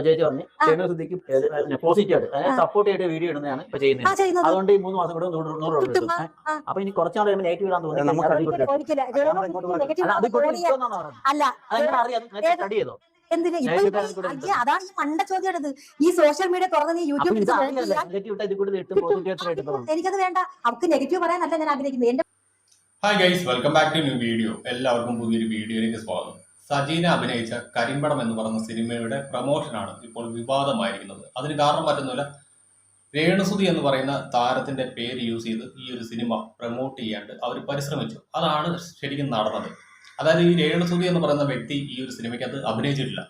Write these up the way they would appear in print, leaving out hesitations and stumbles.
ചേച്ചി പറഞ്ഞു രേണുസുധിക്ക് പോസിറ്റീവ് ആയിട്ട് സപ്പോർട്ട് ചെയ്തിട്ട് വീഡിയോ ഇടുന്നതാണ് ഇപ്പൊ ചെയ്യുന്നത്. അതുകൊണ്ട് ഈ 3 മാസം കൂടെ 100 കിട്ടും. അപ്പൊ ഇനി കുറച്ചാൾ നെഗറ്റീവ് ഇടാൻ തോന്നുന്നു. സ്റ്റഡി ചെയ്തോ? അതാണ് മണ്ട ചോദ്യം. ഈ സോഷ്യൽ മീഡിയ തുറന്ന് യൂട്യൂബിൽ എനിക്കത് വേണ്ട. അവർക്ക് നെഗറ്റീവ് പറയാനല്ല ഞാൻ ആഗ്രഹിക്കുന്നത്. Hi guys, welcome back to new video. എല്ലാവർക്കും പുതിയൊരു വീഡിയോയിലേക്ക് സ്വാഗതം. സജീന അഭിനയിച്ച കരിമ്പടം എന്ന് പറയുന്ന സിനിമയുടെ പ്രൊമോഷനാണ് ഇപ്പോൾ വിവാദമായിരിക്കുന്നത്. അതിന് കാരണം മറ്റൊന്നുമില്ല, രേണുസുധി എന്ന് പറയുന്ന താരത്തിന്റെ പേര് യൂസ് ചെയ്ത് ഈ ഒരു സിനിമ പ്രൊമോട്ട് ചെയ്യാണ്ട് അവർ പരിശ്രമിച്ചു. അതാണ് ശരിക്കും നടന്നത്. അതായത് ഈ രേണുസുധി എന്ന് പറയുന്ന വ്യക്തി ഈ ഒരു സിനിമയ്ക്കകത്ത് അഭിനയിച്ചിട്ടില്ല.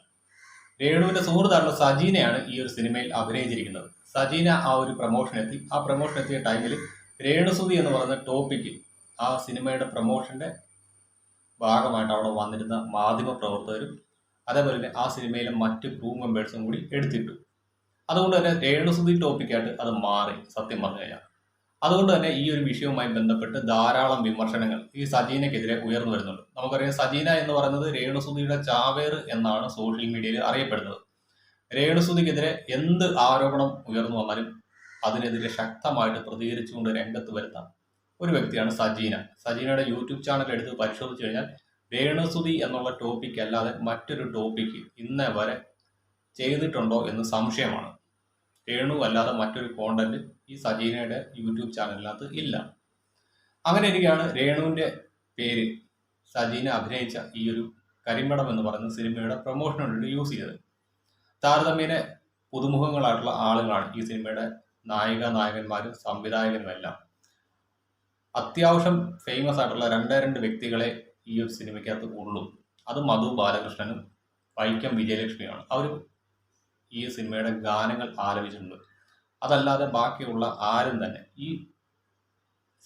രേണുവിന്റെ സുഹൃത്തായിട്ടുള്ള സജീനയാണ് ഈ ഒരു സിനിമയിൽ അഭിനയിച്ചിരിക്കുന്നത്. സജീന ആ ഒരു പ്രൊമോഷൻ എത്തി. ആ പ്രൊമോഷൻ എത്തിയ ടൈമിൽ രേണുസുധി എന്ന് പറയുന്ന ടോപ്പിക്ക് ആ സിനിമയുടെ പ്രൊമോഷന്റെ ഭാഗമായിട്ട് അവിടെ വന്നിരുന്ന മാധ്യമ പ്രവർത്തകരും അതേപോലെ തന്നെ ആ സിനിമയിലെ മറ്റ് ക്രൂ മെമ്പേഴ്സും കൂടി എടുത്തിട്ടു. അതുകൊണ്ട് തന്നെ രേണുസുധി ടോപ്പിക്കായിട്ട് അത് മാറി, സത്യം പറഞ്ഞു കഴിഞ്ഞാൽ. അതുകൊണ്ട് തന്നെ ഈ ഒരു വിഷയവുമായി ബന്ധപ്പെട്ട് ധാരാളം വിമർശനങ്ങൾ ഈ സജീനയ്ക്കെതിരെ ഉയർന്നു വരുന്നുണ്ട്. നമുക്കറിയാം, സജീന എന്ന് പറയുന്നത് രേണുസുധിയുടെ ചാവേറ് എന്നാണ് സോഷ്യൽ മീഡിയയിൽ അറിയപ്പെടുന്നത്. രേണുസുധിക്കെതിരെ എന്ത് ആരോപണം ഉയർന്നു വന്നാലും അതിനെതിരെ ശക്തമായിട്ട് പ്രതികരിച്ചുകൊണ്ട് രംഗത്ത് വരുന്ന ഒരു വ്യക്തിയാണ് സജീന. സജീനയുടെ യൂട്യൂബ് ചാനൽ എടുത്ത് പരിശോധിച്ചു കഴിഞ്ഞാൽ രേണുസുധി എന്നുള്ള ടോപ്പിക് അല്ലാതെ മറ്റൊരു ടോപ്പിക്ക് ഇന്നേ വരെ ചെയ്തിട്ടുണ്ടോ എന്ന് സംശയമാണ്. രേണു അല്ലാതെ മറ്റൊരു കോണ്ടന്റ് ഈ സജീനയുടെ യൂട്യൂബ് ചാനലിനകത്ത് ഇല്ല. അങ്ങനെ ഇരിക്കുകയാണ് രേണുവിന്റെ പേര് സജീന അഭിനയിച്ച ഈ ഒരു കരിമ്പടം എന്ന് പറയുന്ന സിനിമയുടെ പ്രൊമോഷന് വേണ്ടിയിട്ട് യൂസ് ചെയ്തത്. താരതമ്യേന പുതുമുഖങ്ങളായിട്ടുള്ള ആളുകളാണ് ഈ സിനിമയുടെ നായകന്മാരും സംവിധായകനും എല്ലാം. അത്യാവശ്യം ഫേമസ് ആയിട്ടുള്ള രണ്ട് വ്യക്തികളെ ഈ ഒരു സിനിമയ്ക്കകത്ത് ഉള്ളൂ. അത് മധു ബാലകൃഷ്ണനും വൈക്കം വിജയലക്ഷ്മിയാണ്. അവർ ഈ സിനിമയുടെ ഗാനങ്ങൾ ആലപിച്ചിട്ടുണ്ട്. അതല്ലാതെ ബാക്കിയുള്ള ആരും തന്നെ ഈ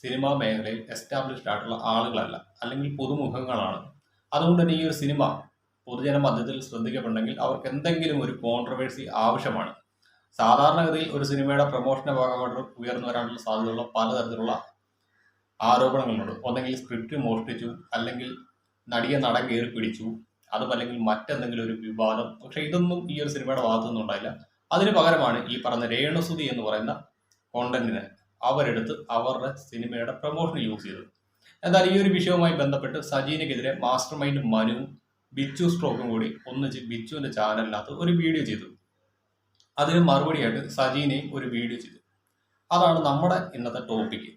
സിനിമാ മേഖലയിൽ എസ്റ്റാബ്ലിഷ്ഡ് ആയിട്ടുള്ള ആളുകളല്ല, അല്ലെങ്കിൽ പുതുമുഖങ്ങളാണ്. അതുകൊണ്ട് തന്നെ ഈ ഒരു സിനിമ പൊതുജന മധ്യത്തിൽ ശ്രദ്ധിക്കപ്പെടണമെങ്കിൽ അവർക്ക് എന്തെങ്കിലും ഒരു കോൺട്രവേഴ്സി ആവശ്യമാണ്. സാധാരണഗതിയിൽ ഒരു സിനിമയുടെ പ്രൊമോഷന്റെ ഭാഗമായിട്ട് ഉയർന്നു വരാനുള്ള സാധ്യതയുള്ള പലതരത്തിലുള്ള ആരോപണങ്ങളുണ്ട്. ഒന്നെങ്കിൽ സ്ക്രിപ്റ്റ് മോഷ്ടിച്ചു, അല്ലെങ്കിൽ നടിയെ നടൻ കയറി പിടിച്ചു, അതുമല്ലെങ്കിൽ മറ്റെന്തെങ്കിലും ഒരു വിവാദം. പക്ഷെ ഇതൊന്നും ഈ ഒരു സിനിമയുടെ ഭാഗത്തുനിന്നും ഉണ്ടായില്ല. അതിന് പകരമാണ് ഈ പറഞ്ഞ രേണുസുധി എന്ന് പറയുന്ന കോണ്ടന്റിനെ അവരെടുത്ത് അവരുടെ സിനിമയുടെ പ്രൊമോഷന് യൂസ് ചെയ്തത്. എന്നാൽ ഈ ഒരു വിഷയവുമായി ബന്ധപ്പെട്ട് സജീനയ്ക്കെതിരെ മാസ്റ്റർ മൈൻഡ് മനുവും ബിച്ചു സ്ട്രോക്കും കൂടി ഒന്നിച്ച് ബിച്ചുവിന്റെ ചാനലിനകത്ത് ഒരു വീഡിയോ ചെയ്തു. അതിന് മറുപടിയായിട്ട് സജീനയും ഒരു വീഡിയോ ചെയ്തു. അതാണ് നമ്മുടെ ഇന്നത്തെ ടോപ്പിക്ക്.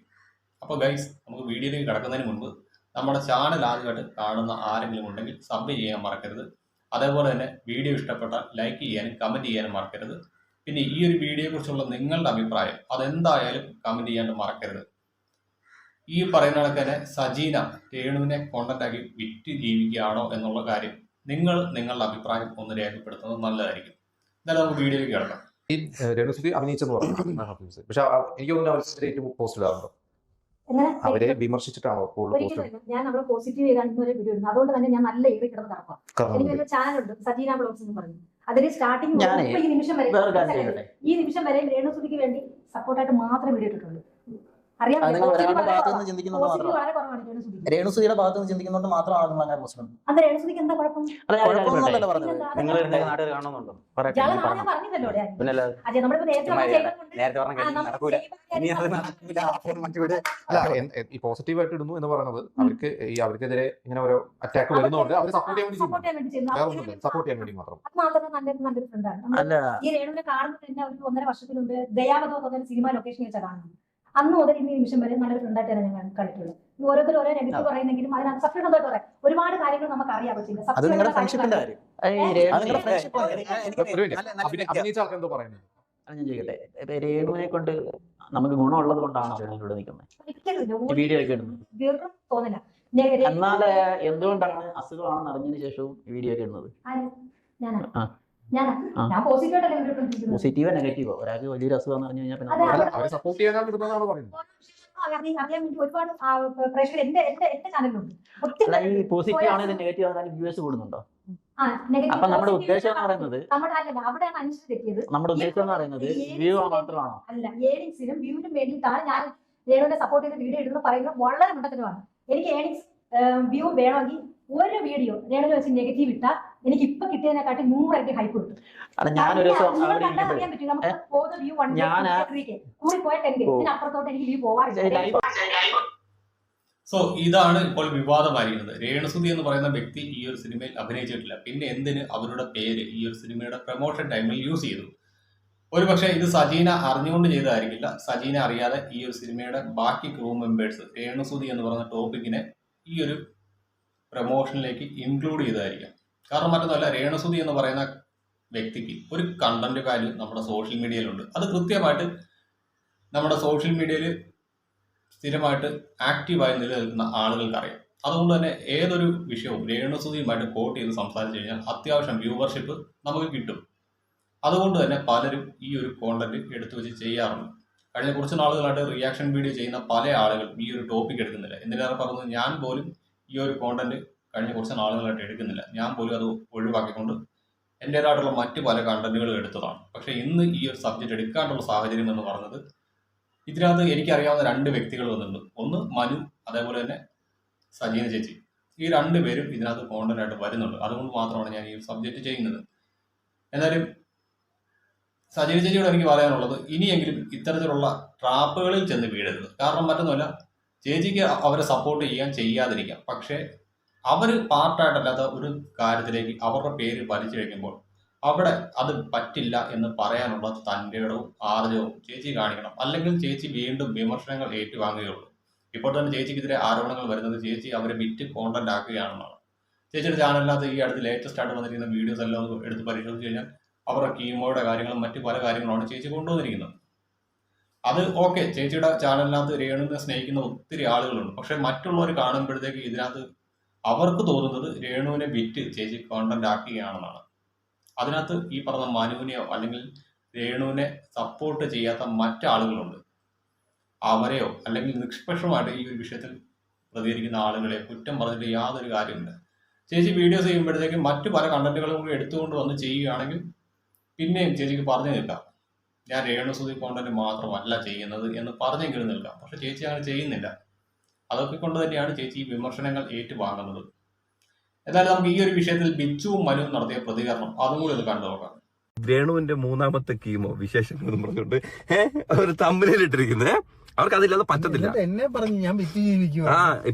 അപ്പോൾ ഗൈസ്, നമുക്ക് വീഡിയോയിലേക്ക് കിടക്കുന്നതിന് മുൻപ് നമ്മുടെ ചാനൽ ആദ്യമായിട്ട് കാണുന്ന ആരെങ്കിലും ഉണ്ടെങ്കിൽ സബ് ചെയ്യാൻ മറക്കരുത്. അതേപോലെ തന്നെ വീഡിയോ ഇഷ്ടപ്പെട്ടാൽ ലൈക്ക് ചെയ്യാനും കമൻറ്റ് ചെയ്യാനും മറക്കരുത്. പിന്നെ ഈ ഒരു വീഡിയോയെക്കുറിച്ചുള്ള നിങ്ങളുടെ അഭിപ്രായം അതെന്തായാലും കമൻറ്റ് ചെയ്യാണ്ട് മറക്കരുത്. ഈ പറയുന്ന കണക്ക് തന്നെ സജീന രേണുവിനെ കോണ്ടന്റാക്കി വിറ്റ് ജീവിക്കുകയാണോ എന്നുള്ള കാര്യം നിങ്ങളുടെ അഭിപ്രായം ഒന്ന് രേഖപ്പെടുത്തുന്നത് നല്ലതായിരിക്കും. എന്നാലും നമുക്ക് വീഡിയോയിലേക്ക് കിടക്കാം. ഈ രേണുസുധി അഭിനയിച്ചെന്ന് പറഞ്ഞു, പക്ഷെ എനിക്ക് തോന്നുന്നു പോസ്റ്റ് ഇടാറുണ്ടോ? അവരെ വിമർശിച്ചിട്ടാണോ ഞാൻ നമ്മളെ പോസിറ്റീവ് ചെയ്താണ് വീഡിയോ ഇടുന്നത്. അതുകൊണ്ട് തന്നെ ഞാൻ നല്ല ഏറി കിടന്ന് കറക്കാം. എനിക്കൊരു ചാനലുണ്ട്, സജീന ബ്ലോഗ്സ് എന്ന് പറഞ്ഞു. അതിൽ സ്റ്റാർട്ടിങ് ഈ നിമിഷം വരെ രേണുസുധിക്ക് വേണ്ടി സപ്പോർട്ടായിട്ട് മാത്രമേ വീഡിയോ ഇട്ടിട്ടുള്ളൂ. രേണുസുധിയുടെ ഭാഗത്ത് നിന്ന് ചിന്തിക്കുന്നതുകൊണ്ട് മാത്രമാണ് അത് രേണുസുധിക്ക് എന്താ കുഴപ്പം? ഈ പോസിറ്റീവ് ആയിട്ട് ഇടുന്നു എന്ന് പറയുന്നത് അവർക്കെതിരെ ഇങ്ങനെ ഓരോ അറ്റാക്ക് വരുന്നതുകൊണ്ട് അവർ സപ്പോർട്ട് ചെയ്യാൻ വേണ്ടി മാത്രം. നല്ലൊരു ഫ്രണ്ടാണ്. ഈ രേണുവിനെ കാണുന്നത് തന്നെ ഒരു 1.5 വർഷത്തിന് മുമ്പ് ദയാവതോ സിനിമ ലൊക്കേഷനിൽ വെച്ചാൽ കാണുന്നത്. അന്ന് മുതൽ ഇന്ന് നിമിഷം വരെ നല്ലൊരു ഫ്രണ്ടായിട്ടാണ് ഞാൻ കണ്ടിട്ടുള്ളത്. ഓരോരുത്തർ ഓരോ നെഗറ്റീവ് പറയുന്നെങ്കിലും അതിനകത്ത് സത്യസന്ധമായിട്ട് പറയാം. ഒരുപാട് കാര്യങ്ങൾ നമുക്ക് അറിയാൻ പറ്റില്ല. രേണുവിനെ കൊണ്ട് നമുക്ക് ഗുണമുള്ളത് കൊണ്ടാണ് തോന്നില്ല. എന്നാൽ എന്തുകൊണ്ടാണ് അസുഖമാണെന്ന് അറിഞ്ഞതിന് ശേഷവും വീഡിയോ ഒക്കെ ഇടുന്നത്? പോസിറ്റീവോ നെഗറ്റീവോ? ഒരാൾക്ക് വലിയൊരു അസുഖം അറിഞ്ഞു കഴിഞ്ഞാൽ ഒരുപാട് പ്രേക്ഷകർ എന്റെ ചാനലിലുണ്ട്. ഈ പോസിറ്റീവ് ആണെങ്കിൽ നെഗറ്റീവ് ആണെങ്കിൽ വ്യൂവേഴ്സ് കൂടുന്നുണ്ടോ? അപ്പൊ നമ്മുടെ ഉദ്ദേശം എന്ന് പറയുന്നത് നമ്മുടെ ഉദ്ദേശം എന്ന് പറയുന്നത് വ്യൂ മാത്രമാണോ? അല്ല, ഏണിങ്സിനും വ്യൂവിനും വേണ്ടിയിട്ടാണ് ഞാൻ രേണുവിനെ സപ്പോർട്ട് ചെയ്ത് വീഡിയോ ഇടുന്നത് പറയുന്നത് വളരെ മണ്ടത്തരമാണ്. എനിക്ക് ഏണിങ്സ് വ്യൂ വേണമെങ്കിൽ ഒരു വീഡിയോ രേണുവിനെ വെച്ച് നെഗറ്റീവ് ഇട്ടാൽ എനിക്ക് ഇപ്പൊ കിട്ടിയതിനെക്കാട്ടി 100 ഇരട്ടി ഹൈപ്പ് കിട്ടും. അല്ല ഞാനൊരു ദിവസം നിങ്ങൾ അവിടെ കണ്ടാൽ അറിയാൻ പറ്റും. നമുക്ക് for the view 1 day കൂടി പോയ 10 day ഇതിനപ്പുറത്തോട്ട് എനിക്ക് ലീവ് പോവാറില്ല. സോ ഇതാണ് ഇപ്പോൾ വിവാദമായിരിക്കുന്നത്. രേണുസുതി എന്ന് പറയുന്ന വ്യക്തി ഈ ഒരു സിനിമയിൽ അഭിനയിച്ചിട്ടില്ല. പിന്നെ എന്തിന് അവരുടെ പേര് ഈ ഒരു സിനിമയുടെ പ്രൊമോഷൻ ടൈമിൽ യൂസ് ചെയ്തു? ഒരുപക്ഷെ ഇത് സജീന അറിഞ്ഞുകൊണ്ട് ചെയ്തതായിരിക്കില്ല. സജീന അറിയാതെ ഈ ഒരു സിനിമയുടെ ബാക്കി ക്രൂ മെമ്പേഴ്സ് രേണുസുതി എന്ന് പറയുന്ന ടോപ്പിക്കിനെ ഈ ഒരു പ്രൊമോഷനിലേക്ക് ഇൻക്ലൂഡ് ചെയ്തതായിരിക്കാം. കാരണം മറ്റൊന്നുമല്ല, രേണുസുതി എന്ന് പറയുന്ന വ്യക്തിക്ക് ഒരു കണ്ടന്റ് വാല്യൂ നമ്മുടെ സോഷ്യൽ മീഡിയയിലുണ്ട്. അത് കൃത്യമായിട്ട് നമ്മുടെ സോഷ്യൽ മീഡിയയിൽ സ്ഥിരമായിട്ട് ആക്റ്റീവായി നിലനിൽക്കുന്ന ആളുകൾക്കറിയാം. അതുകൊണ്ട് തന്നെ ഏതൊരു വിഷയവും രേണുസുതിയുമായിട്ട് കോട്ട് ചെയ്ത് സംസാരിച്ചു കഴിഞ്ഞാൽ അത്യാവശ്യം വ്യൂവർഷിപ്പ് നമുക്ക് കിട്ടും. അതുകൊണ്ട് തന്നെ പലരും ഈ ഒരു കോണ്ടന്റ് എടുത്തു വെച്ച് ചെയ്യാറുണ്ട്. കഴിഞ്ഞ കുറച്ച് നാളുകളായിട്ട് റിയാക്ഷൻ വീഡിയോ ചെയ്യുന്ന പല ആളുകൾ ഈ ഒരു ടോപ്പിക് എടുക്കുന്നില്ല. എന്തിനേറെ പറയുന്നത്, ഞാൻ പോലും ഈ ഒരു കോണ്ടന്റ് കഴിഞ്ഞ കുറച്ച് നാളുകളായിട്ട് എടുക്കുന്നില്ല. ഞാൻ പോലും അത് ഒഴിവാക്കിക്കൊണ്ട് എൻ്റേതായിട്ടുള്ള മറ്റ് പല കണ്ടന്റുകളും എടുത്തതാണ്. പക്ഷേ ഇന്ന് ഈ ഒരു സബ്ജക്റ്റ് എടുക്കാനുള്ള സാഹചര്യം എന്ന് പറഞ്ഞത്, ഇതിനകത്ത് എനിക്കറിയാവുന്ന 2 വ്യക്തികൾ വന്നിട്ടുണ്ട്. ഒന്ന് മനു, അതേപോലെ തന്നെ സജീന ചേച്ചി. ഈ 2 പേരും ഇതിനകത്ത് കോണ്ടന്റ് ആയിട്ട് വരുന്നുണ്ട്. അതുകൊണ്ട് മാത്രമാണ് ഞാൻ ഈ സബ്ജക്റ്റ് ചെയ്യുന്നത്. എന്നാലും സജീന ചേച്ചിയോട് എനിക്ക് പറയാനുള്ളത്, ഇനിയെങ്കിലും ഇത്തരത്തിലുള്ള ട്രാപ്പുകളിൽ ചെന്ന് വീഴരുത്. കാരണം മറ്റൊന്നുമല്ല, ചേച്ചിക്ക് അവരെ സപ്പോർട്ട് ചെയ്യാതിരിക്കാം. പക്ഷേ അവർ പാർട്ടായിട്ടല്ലാത്ത ഒരു കാര്യത്തിലേക്ക് അവരുടെ പേര് വലിച്ചു കഴിക്കുമ്പോൾ അവിടെ അത് പറ്റില്ല എന്ന് പറയാനുള്ള തൻ്റെടവും ആർജവും ചേച്ചി കാണിക്കണം. അല്ലെങ്കിൽ ചേച്ചി വീണ്ടും വിമർശനങ്ങൾ ഏറ്റുവാങ്ങുകയുള്ളൂ. ഇപ്പോൾ തന്നെ ചേച്ചിക്കെതിരെ ആരോപണങ്ങൾ വരുന്നത് ചേച്ചി അവരെ വിറ്റ് കോണ്ടന്റ് ആക്കുകയാണെന്നാണ്. ചേച്ചിയുടെ ചാനലിനകത്ത് ഈ അടുത്ത് ലേറ്റസ്റ്റ് ആയിട്ട് വന്നിരിക്കുന്ന വീഡിയോസ് എല്ലാം ഒന്ന് എടുത്ത് പരിശോധിച്ച് കഴിഞ്ഞാൽ അവരുടെ കീമോയുടെ കാര്യങ്ങളും മറ്റു പല കാര്യങ്ങളാണ് ചേച്ചി കൊണ്ടുവന്നിരിക്കുന്നത്. അത് ഓക്കെ, ചേച്ചിയുടെ ചാനലിനകത്ത് രേണുവിനെ സ്നേഹിക്കുന്ന ഒത്തിരി ആളുകളുണ്ട്. പക്ഷെ മറ്റുള്ളവർ കാണുമ്പോഴത്തേക്ക് ഇതിനകത്ത് അവർക്ക് തോന്നുന്നത് രേണുവിനെ വിറ്റ് ചേച്ചി കോണ്ടന്റ് ആക്കുകയാണെന്നാണ്. അതിനകത്ത് ഈ പറഞ്ഞ മനുവിനെയോ അല്ലെങ്കിൽ രേണുവിനെ സപ്പോർട്ട് ചെയ്യാത്ത മറ്റാളുകളുണ്ട്. അവരെയോ അല്ലെങ്കിൽ നിഷ്പക്ഷമായിട്ട് ഈ ഒരു വിഷയത്തിൽ പ്രതികരിക്കുന്ന ആളുകളെ കുറ്റം പറഞ്ഞിട്ട് യാതൊരു കാര്യമില്ല. ചേച്ചി വീഡിയോസ് ചെയ്യുമ്പോഴത്തേക്കും മറ്റു പല കണ്ടന്റുകളും കൂടി എടുത്തുകൊണ്ട് വന്ന് ചെയ്യുകയാണെങ്കിൽ പിന്നെയും ചേച്ചിക്ക് പറഞ്ഞു നിൽക്കാം, ഞാൻ രേണുസുതി കോണ്ടന്റ് മാത്രമല്ല ചെയ്യുന്നത് എന്ന് പറഞ്ഞെങ്കിലും നിൽക്കാം. പക്ഷെ ചേച്ചി അങ്ങനെ ചെയ്യുന്നില്ല. അതൊക്കെ കൊണ്ട് തന്നെയാണ് ചേച്ചി ഈ വിമർശനങ്ങൾ ഏറ്റുവാങ്ങുന്നത്. എന്നാലും നമുക്ക് ഈ ഒരു വിഷയത്തിൽ ബിച്ചുവും മനുവും നടത്തിയ പ്രതികരണം അതും കൂടി ഒന്ന് കണ്ടു നോക്കാം. രേണുവിന്റെ 3ാമത്തെ കീമോ വിശേഷങ്ങൾ എന്ന് പറഞ്ഞുകൊണ്ട് ഒരു തമ്പനിയിൽ ഇട്ടിരിക്കുന്നത്. അവർക്ക് അതില്ലാതെ പറ്റത്തില്ല. എന്നെ പറഞ്ഞു ഞാൻ വിറ്റ് ജീവിക്കും.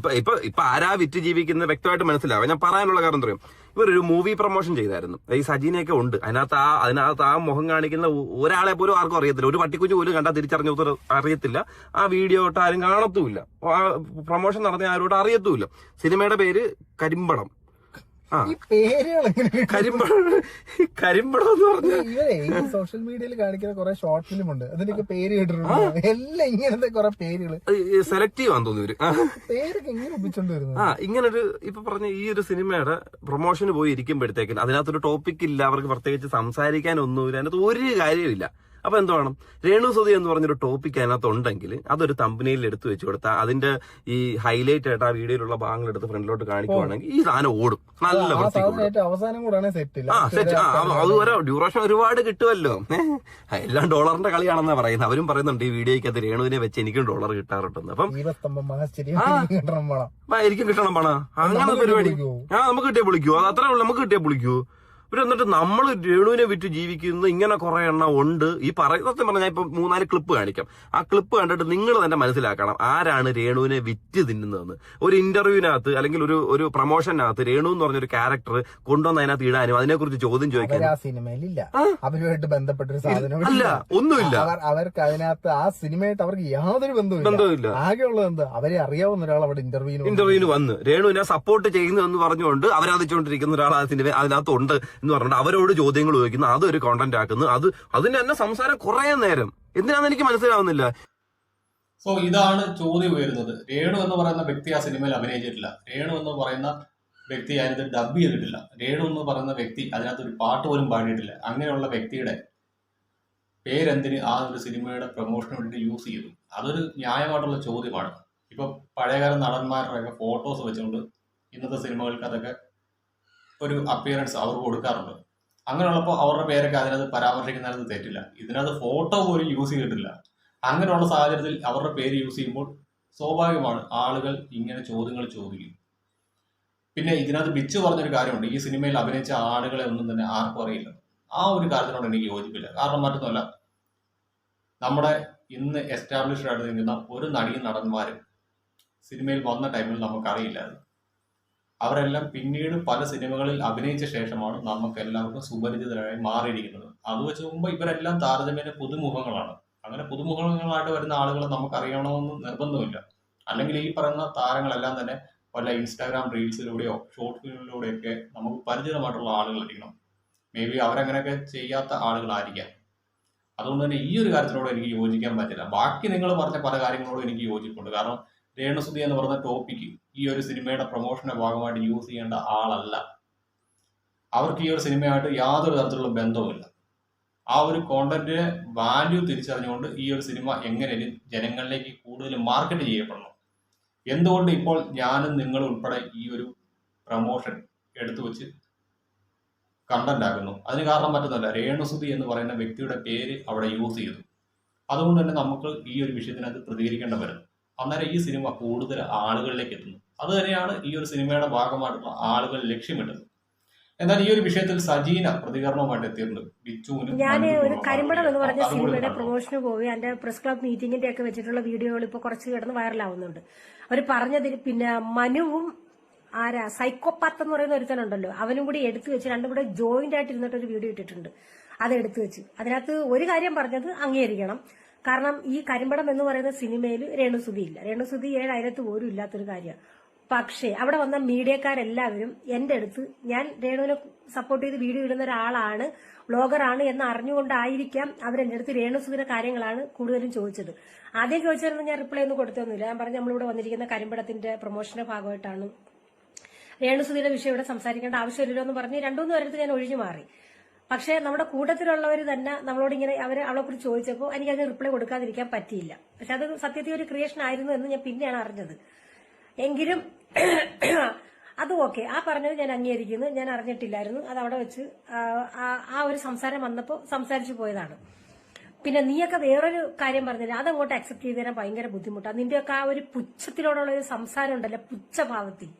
ഇപ്പൊ ആരാ വിറ്റ് ജീവിക്കുന്നത് വ്യക്തമായിട്ട് മനസ്സിലാവും. ഞാൻ പറയാനുള്ള കാരണം പറയും, ഇവരൊരു മൂവി പ്രൊമോഷൻ ചെയ്തായിരുന്നു. ഈ സജീനയൊക്കെ ഉണ്ട് അതിനകത്ത് ആ മുഖം കാണിക്കുന്ന ഒരാളെ പോലും ആർക്കും അറിയത്തില്ല. ഒരു പട്ടിക്കുഞ്ഞു പോലും കണ്ടാൽ തിരിച്ചറിഞ്ഞ അറിയത്തില്ല. ആ വീഡിയോ ഇട്ട് ആരും കാണത്തുമില്ല. ആ പ്രൊമോഷൻ നടത്തിയ ആരോട്ട് അറിയത്തുമില്ല. സിനിമയുടെ പേര് കരിമ്പടം. കരിമ്പടം എന്ന് പറഞ്ഞാൽ ഇവരെ ഈ സോഷ്യൽ മീഡിയയിൽ കാണിക്കുന്ന കുറെ ഷോർട്ട് ഫിലിം ഉണ്ട്, അതിനൊക്കെ പേര് കേട്ടിട്ടുണ്ട്. എല്ലാം ഇങ്ങനത്തെ കുറെ പേരുകള് സെലക്റ്റീവ് ആണെന്ന് തോന്നുന്നു ഇവര്. പേരൊക്കെ എങ്ങനെ ഒപ്പിച്ചോണ്ട് വരുന്നത്? ഇങ്ങനൊരു ഇപ്പൊ പറഞ്ഞ ഈ ഒരു സിനിമയുടെ പ്രൊമോഷന് പോയി ഇരിക്കുമ്പോഴത്തേക്കും അതിനകത്തൊരു ടോപ്പിക് ഇല്ല, അവർക്ക് പ്രത്യേകിച്ച് സംസാരിക്കാൻ ഒന്നുമില്ല, അതിനകത്ത് ഒരു കാര്യമില്ല. അപ്പൊ എന്ത് വേണം? രേണുസുതി എന്ന് പറഞ്ഞൊരു ടോപ്പിക് അതിനകത്ത് ഉണ്ടെങ്കിൽ അതൊരു തമ്പനിയിൽ എടുത്തു വെച്ച് കൊടുത്താൽ അതിന്റെ ഈ ഹൈലൈറ്റ് ആയിട്ട് ആ വീഡിയോയിലുള്ള ഭാഗങ്ങൾ എടുത്ത് ഫ്രണ്ടിലോട്ട് കാണിക്കുവാണെങ്കിൽ ഈ സാധനം ഓടും. നല്ല അവസാനം കൂടാണ് സെറ്റ്. അതുവരെ ഡ്യൂറേഷൻ ഒരുപാട് കിട്ടുമല്ലോ. എല്ലാം ഡോളറിന്റെ കളിയാണെന്നാ പറയുന്നത്. അവരും പറയുന്നുണ്ട് ഈ വീഡിയോയ്ക്കകത്ത് രേണുവിനെ വെച്ച് എനിക്കും ഡോളർ കിട്ടാറുണ്ടെന്ന്. അപ്പം എനിക്കും കിട്ടണം പണ. അങ്ങനെ പരിപാടി നമുക്ക് കിട്ടിയാൽ വിളിക്കൂ. അത് അത്രേ ഉള്ളൂ, നമുക്ക് കിട്ടിയാൽ വിളിക്കൂ. ഇവര് എന്നിട്ട് നമ്മൾ രേണുവിനെ വിറ്റ് ജീവിക്കുന്ന ഇങ്ങനെ കുറെ എണ്ണം ഉണ്ട്. ഈ സത്യം പറഞ്ഞാൽ ഇപ്പൊ 3-4 ക്ലിപ്പ് കാണിക്കാം. ആ ക്ലിപ്പ് കണ്ടിട്ട് നിങ്ങൾ തന്നെ മനസ്സിലാക്കണം ആരാണ് രേണുവിനെ വിറ്റ് തിന്നുന്നതെന്ന്. ഒരു ഇന്റർവ്യൂവിനകത്ത് അല്ലെങ്കിൽ ഒരു പ്രൊമോഷനകത്ത് രേണു എന്ന് പറഞ്ഞൊരു ക്യാരക്ടർ കൊണ്ടുവന്ന് അതിനകത്ത് ഇടാനും അതിനെക്കുറിച്ച് ചോദ്യം ചോദിക്കാനും ആ സിനിമയിലില്ല. അവരുമായിട്ട് ബന്ധപ്പെട്ടൊരു സാധനം അല്ല, ഒന്നുമില്ല. അവർക്ക് അതിനകത്ത് ആ സിനിമയായിട്ട് അവർക്ക് യാതൊരു ബന്ധവുമില്ല. ആകെയുള്ളത് എന്താ, അവരെ അറിയാവുന്ന ഒരാൾ അവിടെ ഇന്റർവ്യൂവിന് വന്ന് രേണുവിനെ സപ്പോർട്ട് ചെയ്യുന്നതെന്ന് പറഞ്ഞുകൊണ്ട് അവരാധിച്ചുകൊണ്ടിരിക്കുന്ന ഒരാൾ ആ സിനിമ അതിനകത്തുണ്ട് എന്ന് പറഞ്ഞിട്ട് അവരോട് ചോദ്യങ്ങൾ ചോദിക്കുന്നു, അതൊരു കോണ്ടന്റ് ആക്കുന്നു. അതിന് തന്നെ സംസാരം കുറെ നേരം എന്തിനാന്ന് എനിക്ക് മനസ്സിലാവുന്നില്ല. സോ ഇതാണ് ചോദ്യം ഉയരുന്നത്. രേണു എന്ന് പറയുന്ന വ്യക്തി ആ സിനിമയിൽ അഭിനയിച്ചിട്ടില്ല. രേണു എന്ന് പറയുന്ന വ്യക്തി അതിനകത്ത് ഡബ് ചെയ്തിട്ടില്ല. രേണു എന്ന് പറയുന്ന വ്യക്തി അതിനകത്ത് ഒരു പാട്ട് പോലും പാടിയിട്ടില്ല. അങ്ങനെയുള്ള വ്യക്തിയുടെ പേരെന്തിന് ആ ഒരു സിനിമയുടെ പ്രൊമോഷന് വേണ്ടി യൂസ് ചെയ്തു? അതൊരു ന്യായമായിട്ടുള്ള ചോദ്യമാണ്. ഇപ്പൊ പഴയകാല നടന്മാരുടെയൊക്കെ ഫോട്ടോസ് വെച്ചുകൊണ്ട് ഇന്നത്തെ സിനിമകൾക്ക് അതൊക്കെ ഒരു അപ്പിയറൻസ് അവർക്ക് കൊടുക്കാറുണ്ട്. അങ്ങനെയുള്ളപ്പോൾ അവരുടെ പേരൊക്കെ അതിനകത്ത് പരാമർശിക്കുന്നതിനകത്ത് തെറ്റില്ല. ഇതിനകത്ത് ഫോട്ടോ പോലും യൂസ് ചെയ്തിട്ടില്ല. അങ്ങനെയുള്ള സാഹചര്യത്തിൽ അവരുടെ പേര് യൂസ് ചെയ്യുമ്പോൾ സ്വാഭാവികമാണ് ആളുകൾ ഇങ്ങനെ ചോദ്യങ്ങൾ ചോദിക്കും. പിന്നെ ഇതിനകത്ത് ബിച്ചു പറഞ്ഞൊരു കാര്യമുണ്ട്, ഈ സിനിമയിൽ അഭിനയിച്ച ആളുകളെ ഒന്നും തന്നെ ആർക്കും അറിയില്ല. ആ ഒരു കാര്യത്തിനോട് എനിക്ക് യോജിപ്പില്ല. കാരണം മറ്റൊന്നുമല്ല, നമ്മുടെ ഇന്ന് എസ്റ്റാബ്ലിഷ്ഡ് ആയിട്ട് നിൽക്കുന്ന ഒരു നടിയും നടന്മാരും സിനിമയിൽ വന്ന ടൈമിൽ നമുക്കറിയില്ലായിരുന്നു. അവരെല്ലാം പിന്നീട് പല സിനിമകളിൽ അഭിനയിച്ച ശേഷമാണ് നമുക്ക് എല്ലാവർക്കും സുപരിചിതരായി മാറിയിരിക്കുന്നത്. അത് വെച്ച് നോക്കുമ്പോൾ ഇവരെല്ലാം താരതമ്യേന പുതുമുഖങ്ങളാണ്. അങ്ങനെ പുതുമുഖങ്ങളായിട്ട് വരുന്ന ആളുകളെ നമുക്ക് അറിയണമെന്ന് നിർബന്ധമില്ല. അല്ലെങ്കിൽ ഈ പറയുന്ന താരങ്ങളെല്ലാം തന്നെ വല്ല ഇൻസ്റ്റാഗ്രാം റീൽസിലൂടെയോ ഷോർട്ട് ഫിലിമിലൂടെയൊക്കെ നമുക്ക് പരിചിതമായിട്ടുള്ള ആളുകളായിരിക്കണം. മേ ബി അവരങ്ങനെയൊക്കെ ചെയ്യാത്ത ആളുകളായിരിക്കാം. അതുകൊണ്ട് തന്നെ ഈ ഒരു കാര്യത്തിനോട് എനിക്ക് യോജിക്കാൻ പറ്റില്ല. ബാക്കി നിങ്ങൾ പറഞ്ഞ പല കാര്യങ്ങളോടും എനിക്ക് യോജിപ്പുണ്ട്. കാരണം രേണുസുതി എന്ന് പറയുന്ന ടോപ്പിക്ക് ഈ ഒരു സിനിമയുടെ പ്രൊമോഷന്റെ ഭാഗമായിട്ട് യൂസ് ചെയ്യേണ്ട ആളല്ല. അവർക്ക് ഈ ഒരു സിനിമയായിട്ട് യാതൊരു തരത്തിലുള്ള ബന്ധവുമില്ല. ആ ഒരു കോണ്ടന്റിന്റെ വാല്യൂ തിരിച്ചറിഞ്ഞുകൊണ്ട് ഈ ഒരു സിനിമ എങ്ങനെയും ജനങ്ങളിലേക്ക് കൂടുതൽ മാർക്കറ്റ് ചെയ്യപ്പെടണം. എന്തുകൊണ്ട് ഇപ്പോൾ ഞാനും നിങ്ങൾ ഉൾപ്പെടെ ഈ ഒരു പ്രൊമോഷൻ എടുത്തു വെച്ച് കണ്ടന്റ് ആക്കുന്നു? അതിന് കാരണം മറ്റൊന്നുമല്ല, രേണുസുതി എന്ന് പറയുന്ന വ്യക്തിയുടെ പേര് അവിടെ യൂസ് ചെയ്തു. അതുകൊണ്ട് തന്നെ നമുക്ക് ഈ ഒരു വിഷയത്തിനകത്ത് പ്രതികരിക്കേണ്ട വരും. അന്നേരം ഈ സിനിമ കൂടുതൽ ആളുകളിലേക്ക് എത്തുന്നു. അത് തന്നെയാണ് ഈ ഒരു സിനിമയുടെ ഭാഗമായിട്ടുള്ള ആളുകൾ ലക്ഷ്യമിട്ടത്. എന്നാൽ ഈ ഒരു വിഷയത്തിൽ സജീന പ്രതികരണവുമായിട്ട് എത്തിയിട്ടുണ്ട്. ബിച്ചുവിന് ഞാൻ ഒരു കരിമ്പടം എന്ന് പറഞ്ഞ സിനിമയുടെ പ്രൊമോഷന് പോയി അതിന്റെ പ്രസ് ക്ലബ് മീറ്റിംഗിന്റെ ഒക്കെ വെച്ചിട്ടുള്ള വീഡിയോകൾ ഇപ്പൊ കുറച്ച് കിടന്ന് വൈറലാവുന്നുണ്ട്. അവർ പറഞ്ഞതിൽ പിന്നെ മനുവും സൈക്കോപാത്ത് എന്ന് പറയുന്ന ഒരുത്തനുണ്ടല്ലോ, അവനും കൂടി എടുത്തു വെച്ച് രണ്ടും കൂടെ ജോയിന്റ് ആയിട്ട് ഇരുന്നിട്ട് ഒരു വീഡിയോ ഇട്ടിട്ടുണ്ട്. അത് എടുത്തു വെച്ച് അതിനകത്ത് ഒരു കാര്യം പറഞ്ഞത് അംഗീകരിക്കണം. കാരണം ഈ കരിമ്പടം എന്ന് പറയുന്ന സിനിമയിൽ രേണുസുതി ഇല്ല. രേണുസുതി 7 പോലും ഇല്ലാത്തൊരു കാര്യമാണ്. പക്ഷേ അവിടെ വന്ന മീഡിയക്കാരെല്ലാവരും എന്റെ അടുത്ത്, ഞാൻ രേണുവിനെ സപ്പോർട്ട് ചെയ്ത് വീഡിയോ ഇടുന്ന ഒരാളാണ്, വ്ളോഗറാണ് എന്ന് അറിഞ്ഞുകൊണ്ടായിരിക്കാം അവരെന്റെ അടുത്ത് രേണുസുതിയുടെ കാര്യങ്ങളാണ് കൂടുതലും ചോദിച്ചത്. ആദ്യം ചോദിച്ചിരുന്നത് ഞാൻ റിപ്ലൈ ഒന്നും കൊടുത്തൊന്നുമില്ല. ഞാൻ പറഞ്ഞു നമ്മളിവിടെ വന്നിരിക്കുന്ന കരിമ്പടത്തിന്റെ പ്രൊമോഷന്റെ ഭാഗമായിട്ടാണ്, രേണുസുതിയുടെ വിഷയം ഇവിടെ സംസാരിക്കേണ്ട ആവശ്യമില്ലല്ലോ എന്ന് പറഞ്ഞ് 2-3 പേരടുത്ത് ഞാൻ ഒഴിഞ്ഞു മാറി. പക്ഷെ നമ്മുടെ കൂട്ടത്തിലുള്ളവർ തന്നെ നമ്മളോട് ഇങ്ങനെ അവളെ കുറിച്ച് ചോദിച്ചപ്പോൾ എനിക്കതിന് റിപ്ലൈ കൊടുക്കാതിരിക്കാൻ പറ്റിയില്ല. പക്ഷെ അത് സത്യത്തിൽ ഒരു ക്രിയേഷൻ ആയിരുന്നു എന്ന് ഞാൻ പിന്നെയാണ് അറിഞ്ഞത്. എങ്കിലും അത് ഓക്കെ, ആ പറഞ്ഞത് ഞാൻ അംഗീകരിക്കുന്നു. ഞാൻ അറിഞ്ഞിട്ടില്ലായിരുന്നു. അത് അവിടെ വെച്ച് ആ ഒരു സംസാരം വന്നപ്പോൾ സംസാരിച്ചു പോയതാണ്. പിന്നെ നീയൊക്കെ വേറൊരു കാര്യം പറഞ്ഞില്ല, അതങ്ങോട്ട് അക്സെപ്റ്റ് ചെയ്ത് തരാൻ ഭയങ്കര ബുദ്ധിമുട്ടാണ്. നിന്റെയൊക്കെ ആ ഒരു പുച്ഛത്തിനോടുള്ള ഒരു സംസാരം ഉണ്ടല്ലോ, പുച്ഛഭാവത്തിൽ.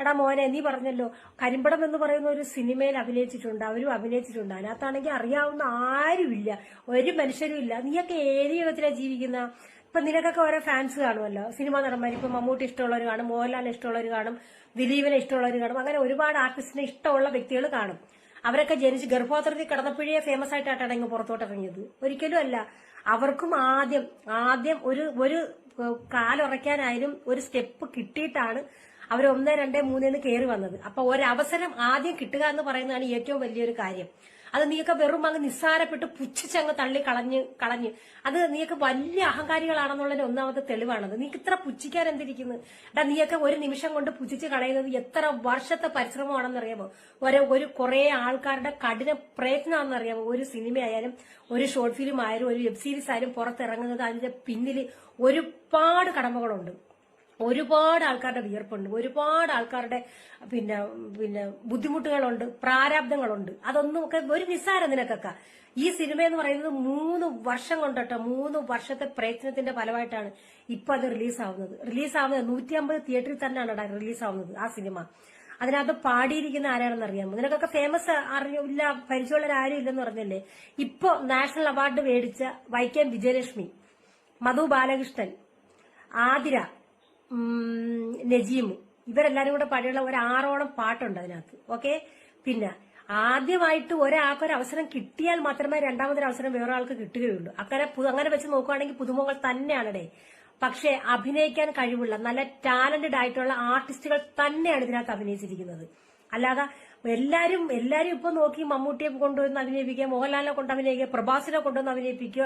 എടാ മോനെ, നീ പറഞ്ഞല്ലോ കരിമ്പടം എന്ന് പറയുന്ന ഒരു സിനിമയിൽ അഭിനയിച്ചിട്ടുണ്ട്, അവരും അഭിനയിച്ചിട്ടുണ്ട്. അതിനകത്താണെങ്കിൽ അറിയാവുന്ന ആരുമില്ല, ഒരു മനുഷ്യരും ഇല്ല. നീയൊക്കെ ഏത് യുഗത്തിലാണ് ജീവിക്കുന്ന? ഇപ്പൊ നിനക്കൊക്കെ ഓരോ ഫാൻസ് കാണുമല്ലോ, സിനിമാ നടന്മാർ. ഇപ്പൊ മമ്മൂട്ടി ഇഷ്ടമുള്ളവർ കാണും, മോഹൻലാലിനെ ഇഷ്ടമുള്ളവർ കാണും, ദിലീപിനെ ഇഷ്ടമുള്ളവർ കാണും. അങ്ങനെ ഒരുപാട് ആർട്ടിസ്റ്റിനെ ഇഷ്ടമുള്ള വ്യക്തികൾ കാണും. അവരൊക്കെ ജനിച്ച് ഗർഭപാത്രത്തിൽ കിടന്നപ്പോഴേ ഫേമസ് ആയിട്ടാണ് ഇങ്ങ് പുറത്തോട്ട് ഇറങ്ങിയത്. ഒരിക്കലും അല്ല. അവർക്കും ആദ്യം ഒരു കാലുറയ്ക്കാനായാലും ഒരു സ്റ്റെപ്പ് കിട്ടിയിട്ടാണ് അവർ 1, 2, 3 കയറി വന്നത്. അപ്പൊ ഒരവസരം ആദ്യം കിട്ടുക എന്ന് പറയുന്നതാണ് ഏറ്റവും വലിയൊരു കാര്യം. അത് നീയൊക്കെ വെറും അങ്ങ് നിസ്സാരപ്പെട്ട് പുച്ഛിച്ചങ്ങ് തള്ളി കളഞ്ഞ് അത് നീയൊക്കെ വലിയ അഹങ്കാരികളാണെന്നുള്ളതിന്റെ ഒന്നാമത്തെ തെളിവാണത്. നീക്ക് ഇത്ര പുച്ഛിക്കാൻ എന്തിരിക്കുന്നു? എടാ, നീയൊക്കെ ഒരു നിമിഷം കൊണ്ട് പുച്ഛിച്ച് കളയുന്നത് എത്ര വർഷത്തെ പരിശ്രമമാണെന്നറിയാമോ? ഒരു കുറെ ആൾക്കാരുടെ കഠിന പ്രയത്നമാണെന്നറിയാമോ? ഒരു സിനിമയായാലും ഒരു ഷോർട്ട് ഫിലിം ആയാലും ഒരു വെബ് സീരീസ് ആയാലും പുറത്തിറങ്ങുന്നത് അതിന്റെ പിന്നിൽ ഒരുപാട് കടമകളുണ്ട്, ഒരുപാട് ആൾക്കാരുടെ വിയർപ്പുണ്ട്, ഒരുപാട് ആൾക്കാരുടെ പിന്നെ ബുദ്ധിമുട്ടുകളുണ്ട്, പ്രാരാബ്ദങ്ങളുണ്ട്. അതൊന്നും ഒക്കെ ഒരു നിസ്സാരം നിനക്കൊക്കെ. ഈ സിനിമ എന്ന് പറയുന്നത് 3 വർഷം കൊണ്ടോ 3 വർഷത്തെ പ്രയത്നത്തിന്റെ ഫലമായിട്ടാണ് ഇപ്പൊ അത് റിലീസാവുന്നത്. 150 തിയേറ്ററിൽ തന്നെയാണ് റിലീസാവുന്നത് ആ സിനിമ. അതിനകത്ത് പാടിയിരിക്കുന്ന ആരാണെന്ന് അറിയാമോ? നിനക്കൊക്കെ ഫേമസ് അറിയില്ല, പരിചയമുള്ള ആരും ഇല്ലെന്ന് പറഞ്ഞല്ലേ. ഇപ്പൊ നാഷണൽ അവാർഡ് മേടിച്ച വൈക്കം വിജയലക്ഷ്മി, മധു ബാലകൃഷ്ണൻ, ആതിര, നജീം, ഇവരെല്ലാരും കൂടെ പാടിയുള്ള ഒരു 6ഓളം പാട്ടുണ്ട് അതിനകത്ത്. ഓക്കെ. പിന്നെ ആദ്യമായിട്ട് ഒരാൾക്കൊരു അവസരം കിട്ടിയാൽ മാത്രമേ രണ്ടാമതൊരു അവസരം വേറെ ആൾക്ക് കിട്ടുകയുള്ളൂ. അങ്ങനെ വെച്ച് നോക്കുകയാണെങ്കിൽ പുതുമുഖങ്ങൾ തന്നെയാണേ. പക്ഷെ അഭിനയിക്കാൻ കഴിവുള്ള നല്ല ടാലന്റഡ് ആയിട്ടുള്ള ആർട്ടിസ്റ്റുകൾ തന്നെയാണ് ഇതിനകത്ത് അഭിനയിച്ചിരിക്കുന്നത്. അല്ലാതെ എല്ലാരും ഇപ്പൊ നോക്കി മമ്മൂട്ടിയെ കൊണ്ടുവന്ന് അഭിനയിപ്പിക്കുക, മോഹൻലാലിനെ കൊണ്ട് അഭിനയിക്കുക, പ്രഭാസിനെ കൊണ്ടുവന്ന് അഭിനയിപ്പിക്കുക,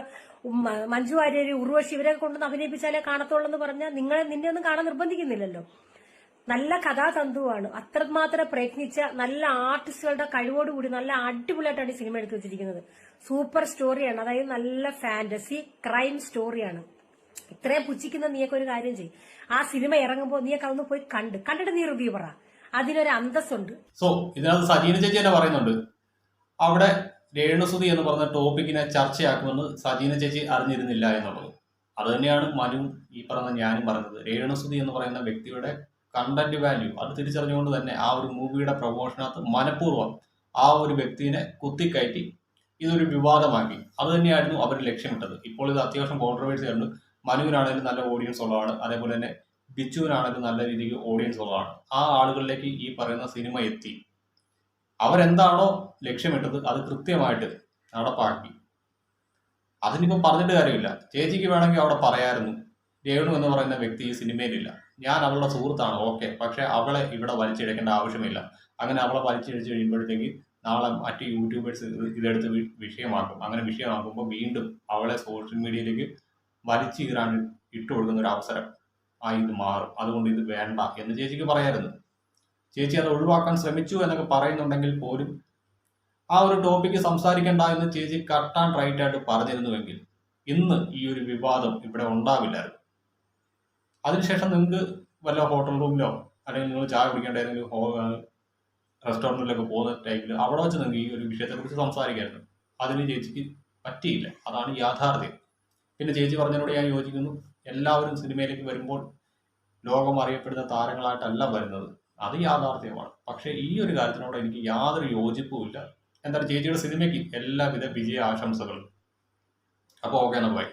മഞ്ജു വാര്യർ, ഉർവശി ഇവരെ കൊണ്ടുവന്ന് അഭിനയിപ്പിച്ചാലേ കാണത്തുള്ളൂ എന്ന് പറഞ്ഞാൽ നിന്നെ ഒന്നും കാണാൻ നിർബന്ധിക്കുന്നില്ലല്ലോ. നല്ല കഥാതന്തുവാണ്. അത്രമാത്രം പ്രയത്നിച്ച നല്ല ആർട്ടിസ്റ്റുകളുടെ കഴിവോടുകൂടി നല്ല അടിപൊളിയായിട്ടാണ് ഈ സിനിമ എടുത്തു വെച്ചിരിക്കുന്നത്. സൂപ്പർ സ്റ്റോറിയാണ്, അതായത് നല്ല ഫാന്റസി ക്രൈം സ്റ്റോറിയാണ്. ഇത്രയും പുച്ഛിക്കുന്ന നീയൊക്കെ ഒരു കാര്യം ചെയ്യും, ആ സിനിമ ഇറങ്ങുമ്പോൾ നീയൊക്കെ അതൊന്ന് പോയി കണ്ടിട്ട് നീ റിവ്യൂ പറ. അതിനൊരു അന്തസ്സുണ്ട്. സോ ഇതിനകത്ത് സജീന ചേച്ചി തന്നെ പറയുന്നുണ്ട്, അവിടെ രേണുസുതി എന്ന് പറഞ്ഞ ടോപ്പിക്കിനെ ചർച്ചയാക്കുമെന്ന് സജീന ചേച്ചി അറിഞ്ഞിരുന്നില്ല എന്നുള്ളത്. അത് തന്നെയാണ് മനു ഈ പറഞ്ഞ ഞാനും പറഞ്ഞത്. രേണുസുതി എന്ന് പറയുന്ന വ്യക്തിയുടെ കണ്ടന്റ് വാല്യൂ അത് തിരിച്ചറിഞ്ഞുകൊണ്ട് തന്നെ ആ ഒരു മൂവിയുടെ പ്രൊമോഷനകത്ത് മനഃപൂർവ്വം ആ ഒരു വ്യക്തിനെ കുത്തിക്കയറ്റി ഇതൊരു വിവാദമാക്കി. അത് തന്നെയായിരുന്നു അവർ ലക്ഷ്യമിട്ടത്. ഇപ്പോൾ ഇത് അത്യാവശ്യം കോൺട്രവേഴ്സി ഉണ്ട്. മനുവിനാണെങ്കിലും നല്ല ഓഡിയൻസ് ഉള്ളതാണ്, അതേപോലെ തന്നെ ബിച്ചുവിനാണെങ്കിലും നല്ല രീതിക്ക് ഓഡിയൻസ് ഉള്ളതാണ്. ആ ആളുകളിലേക്ക് ഈ പറയുന്ന സിനിമ എത്തി. അവരെന്താണോ ലക്ഷ്യമിട്ടത് അത് കൃത്യമായിട്ട് നടപ്പാക്കി. അതിനിപ്പം പറഞ്ഞിട്ട് കാര്യമില്ല. ചേച്ചിക്ക് വേണമെങ്കിൽ അവിടെ പറയായിരുന്നു, രേണു എന്ന് പറയുന്ന വ്യക്തി ഈ സിനിമയിലില്ല, ഞാൻ അവളുടെ സുഹൃത്താണ്, ഓക്കെ, പക്ഷെ അവളെ ഇവിടെ വലിച്ചിഴക്കേണ്ട ആവശ്യമില്ല. അങ്ങനെ അവളെ വലിച്ചിഴച്ച് കഴിയുമ്പോഴത്തേക്ക് നാളെ മറ്റ് യൂട്യൂബേഴ്സ് ഇതെടുത്ത് വിഷയമാക്കും. അങ്ങനെ വിഷയമാക്കുമ്പോൾ വീണ്ടും അവളെ സോഷ്യൽ മീഡിയയിലേക്ക് വലിച്ചു കീറാൻ ഇട്ട് കൊടുക്കുന്ന ഒരു അവസരം ഇത് മാറും. അതുകൊണ്ട് ഇത് വേണ്ട എന്ന് ചേച്ചിക്ക് പറയായിരുന്നു. ചേച്ചി അത് ഒഴിവാക്കാൻ ശ്രമിച്ചു എന്നൊക്കെ പറയുന്നുണ്ടെങ്കിൽ പോലും ആ ഒരു ടോപ്പിക്ക് സംസാരിക്കേണ്ട എന്ന് ചേച്ചി കട്ട് ആൻഡ് റൈറ്റ് ആയിട്ട് പറഞ്ഞിരുന്നുവെങ്കിൽ ഇന്ന് ഈ ഒരു വിവാദം ഇവിടെ ഉണ്ടാവില്ലായിരുന്നു. അതിനുശേഷം നിങ്ങൾക്ക് വല്ല ഹോട്ടൽ റൂമിലോ അല്ലെങ്കിൽ നിങ്ങൾ ചായ കുടിക്കേണ്ട ഏതെങ്കിലും റെസ്റ്റോറൻറ്റിലൊക്കെ പോകുന്ന ടൈമിൽ അവിടെ വെച്ച് നിങ്ങൾക്ക് ഈ ഒരു വിഷയത്തെക്കുറിച്ച് സംസാരിക്കായിരുന്നു. അതിന് ചേച്ചിക്ക് പറ്റിയില്ല. അതാണ് യാഥാർത്ഥ്യം. പിന്നെ ചേച്ചി പറഞ്ഞതിനോട് ഞാൻ യോജിക്കുന്നു. എല്ലാവരും സിനിമയിലേക്ക് വരുമ്പോൾ ലോകം അറിയപ്പെടുന്ന താരങ്ങളായിട്ടല്ല വരുന്നത്. അത് യാഥാർത്ഥ്യമാണ്. പക്ഷേ ഈ ഒരു കാര്യത്തിനോട് എനിക്ക് യാതൊരു യോജിപ്പുമില്ല. എന്തായാലും ചേച്ചിയുടെ സിനിമയ്ക്ക് എല്ലാവിധ വിജയ ആശംസകളും. അപ്പോൾ ഓക്കെ, എന്നാൽ ബൈ.